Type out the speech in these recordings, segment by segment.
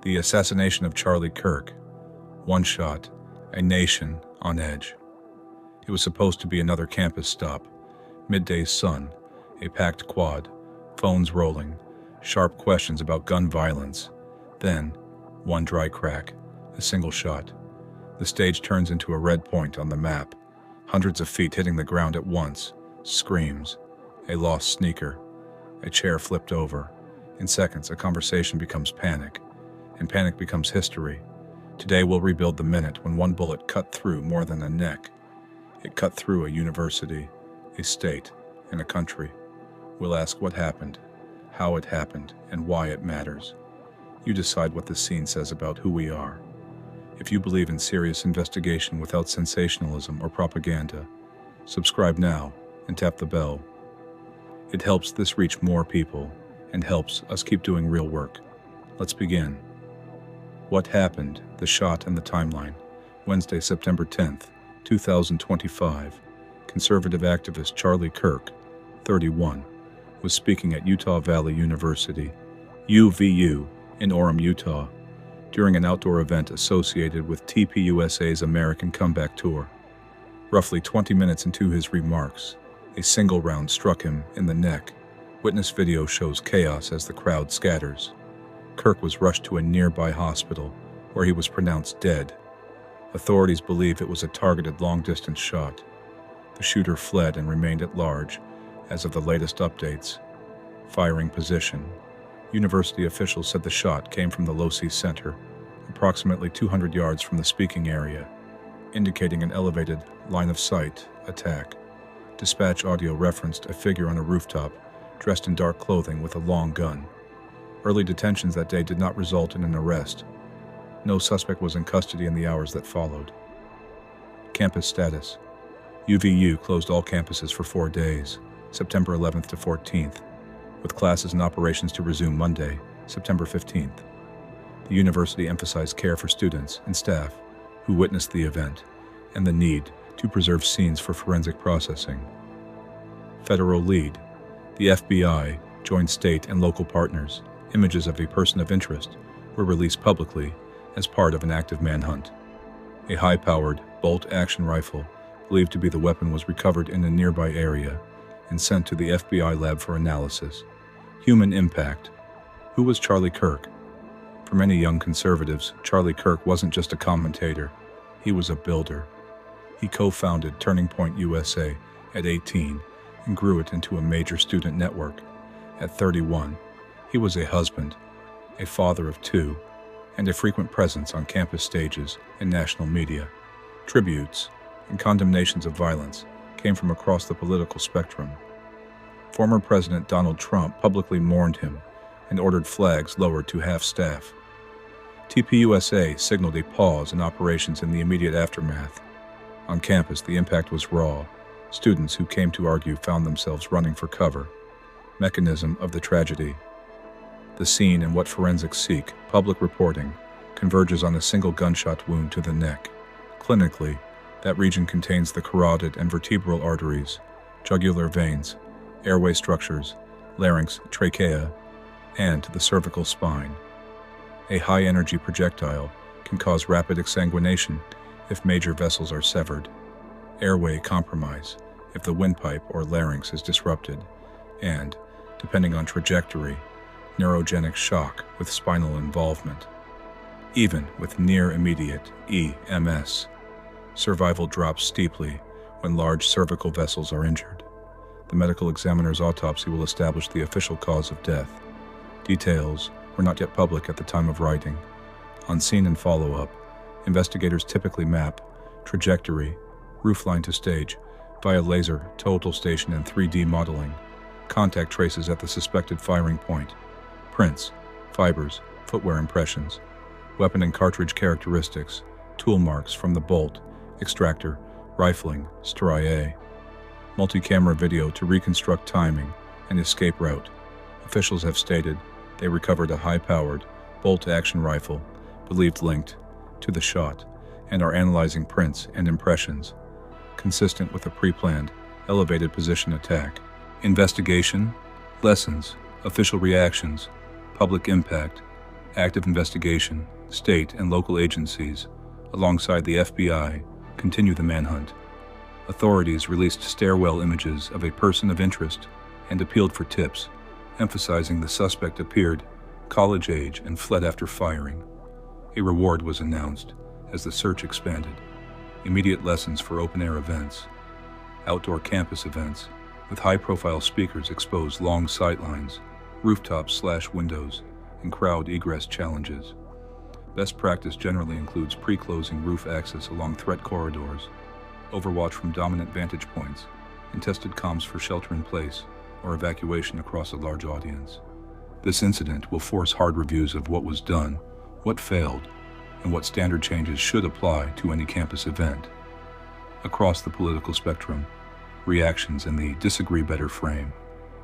The assassination of Charlie Kirk. One shot, a nation on edge. It was supposed to be another campus stop. Midday sun, a packed quad, phones rolling, sharp questions about gun violence. Then, one dry crack, a single shot. The stage turns into a red point on the map. Hundreds of feet hitting the ground at once. Screams. A lost sneaker. A chair flipped over. In seconds, a conversation becomes panic. And panic becomes history. Today we'll rebuild the minute when one bullet cut through more than a neck. It cut through a university, a state, and a country. We'll ask what happened, how it happened, and why it matters. You decide what this scene says about who we are. If you believe in serious investigation without sensationalism or propaganda, subscribe now and tap the bell. It helps this reach more people and helps us keep doing real work. Let's begin. What happened, the shot and the timeline. Wednesday, September 10th, 2025. Conservative activist Charlie Kirk, 31, was speaking at Utah Valley University, UVU, in Orem, Utah, during an outdoor event associated with TPUSA's American Comeback Tour. Roughly 20 minutes into his remarks, a single round struck him in the neck. Witness video shows chaos as the crowd scatters. Kirk was rushed to a nearby hospital, where he was pronounced dead. Authorities believe it was a targeted long-distance shot. The shooter fled and remained at large, as of the latest updates. Firing position. University officials said the shot came from the Losi Center, approximately 200 yards from the speaking area, indicating an elevated line-of-sight attack. Dispatch audio referenced a figure on a rooftop, dressed in dark clothing with a long gun. Early detentions that day did not result in an arrest. No suspect was in custody in the hours that followed. Campus status. UVU closed all campuses for 4 days, September 11th to 14th, with classes and operations to resume Monday, September 15th. The university emphasized care for students and staff who witnessed the event and the need to preserve scenes for forensic processing. Federal lead. The FBI joined state and local partners. Images of a person of interest were released publicly as part of an active manhunt. A high-powered bolt-action rifle, believed to be the weapon, was recovered in a nearby area and sent to the FBI lab for analysis. Human impact. Who was Charlie Kirk? For many young conservatives, Charlie Kirk wasn't just a commentator. He was a builder. He co-founded Turning Point USA at 18 and grew it into a major student network. At 31, he was a husband, a father of 2, and a frequent presence on campus stages and national media. Tributes and condemnations of violence came from across the political spectrum. Former President Donald Trump publicly mourned him and ordered flags lowered to half-staff. TPUSA signaled a pause in operations in the immediate aftermath. On campus, the impact was raw. Students who came to argue found themselves running for cover. Mechanism of the tragedy. The scene and what forensics seek, public reporting, converges on a single gunshot wound to the neck. Clinically, that region contains the carotid and vertebral arteries, jugular veins, airway structures, larynx, trachea, and the cervical spine. A high-energy projectile can cause rapid exsanguination if major vessels are severed, airway compromise if the windpipe or larynx is disrupted, and, depending on trajectory, neurogenic shock with spinal involvement. Even with near-immediate EMS, survival drops steeply when large cervical vessels are injured. The medical examiner's autopsy will establish the official cause of death. Details were not yet public at the time of writing. On scene and follow-up, investigators typically map trajectory, roofline to stage, via laser, total station, and 3D modeling. Contact traces at the suspected firing point. Prints, fibers, footwear impressions, weapon and cartridge characteristics, tool marks from the bolt, extractor, rifling, striae. Multi-camera video to reconstruct timing and escape route. Officials have stated they recovered a high-powered, bolt-action rifle, believed linked to the shot, and are analyzing prints and impressions, consistent with a pre-planned, elevated position attack. Investigation, lessons, official reactions, public impact, Active investigation, state and local agencies, alongside the FBI, continue the manhunt. Authorities released stairwell images of a person of interest and appealed for tips, emphasizing the suspect appeared college age and fled after firing. A reward was announced as the search expanded. Immediate lessons for open-air events. Outdoor campus events with high-profile speakers expose long sightlines, rooftops/windows, and crowd egress challenges. Best practice generally includes pre-closing roof access along threat corridors, overwatch from dominant vantage points, and tested comms for shelter in place or evacuation across a large audience. This incident will force hard reviews of what was done, what failed, and what standard changes should apply to any campus event. Across the political spectrum, reactions in the disagree better frame.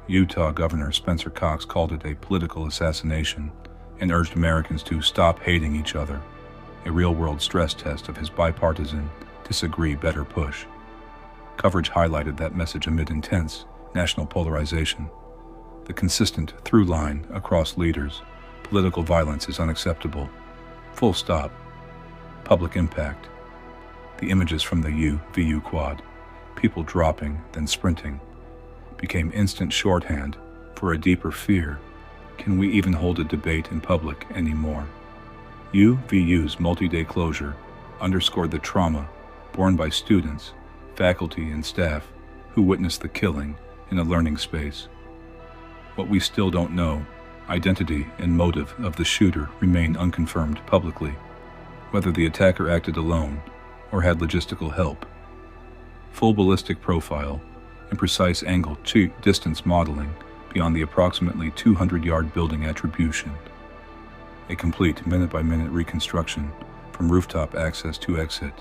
Utah Governor Spencer Cox called it a political assassination and urged Americans to stop hating each other, a real-world stress test of his bipartisan disagree better push. Coverage highlighted that message amid intense national polarization. The consistent through line across leaders: political violence is unacceptable. Full stop. Public impact. The images from the UVU quad, people dropping, then sprinting, became instant shorthand for a deeper fear. Can we even hold a debate in public anymore? UVU's multi-day closure underscored the trauma borne by students, faculty, and staff who witnessed the killing in a learning space. What we still don't know, identity and motive of the shooter, remain unconfirmed publicly, whether the attacker acted alone or had logistical help. Full ballistic profile and precise angle to distance modeling beyond the approximately 200-yard building attribution. A complete minute-by-minute reconstruction from rooftop access to exit.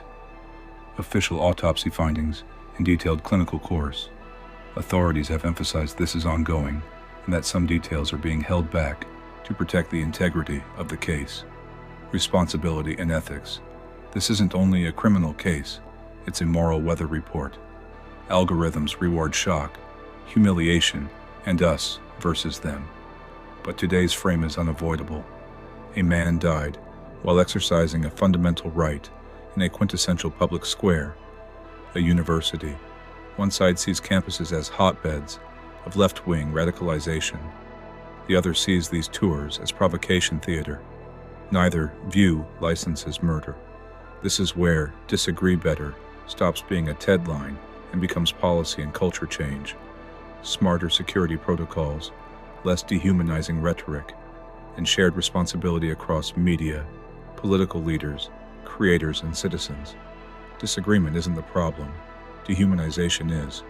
Official autopsy findings and detailed clinical course. Authorities have emphasized this is ongoing and that some details are being held back to protect the integrity of the case. Responsibility and ethics. This isn't only a criminal case, it's a moral weather report. Algorithms reward shock, humiliation, and us versus them. But today's frame is unavoidable. A man died while exercising a fundamental right in a quintessential public square, a university. One side sees campuses as hotbeds of left-wing radicalization. The other sees these tours as provocation theater. Neither view licenses murder. This is where disagree better stops being a TED line and becomes policy and culture change. Smarter security protocols, less dehumanizing rhetoric, and shared responsibility across media, political leaders, creators, and citizens. Disagreement isn't the problem. Dehumanization is.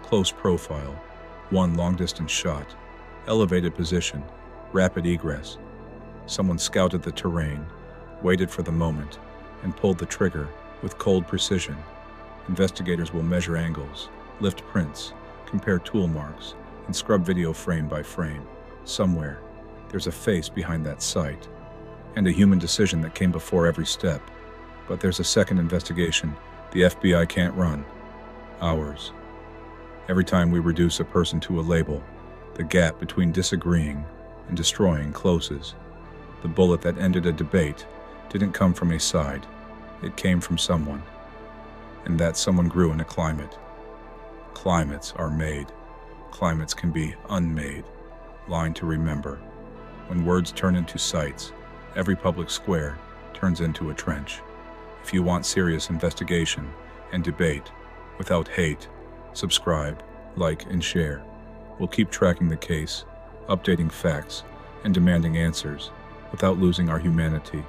Close profile, one long-distance shot, elevated position, rapid egress. Someone scouted the terrain, waited for the moment, and pulled the trigger with cold precision. Investigators will measure angles, lift prints, compare tool marks, and scrub video frame by frame. Somewhere, there's a face behind that sight, and a human decision that came before every step. But there's a second investigation the FBI can't run. Ours. Every time we reduce a person to a label, the gap between disagreeing and destroying closes. The bullet that ended a debate didn't come from a side, it came from someone. And that someone grew in a climate. Climates are made. Climates can be unmade. Line to remember. When words turn into sites, every public square turns into a trench. If you want serious investigation and debate without hate, subscribe, like, and share. We'll keep tracking the case, updating facts, and demanding answers without losing our humanity.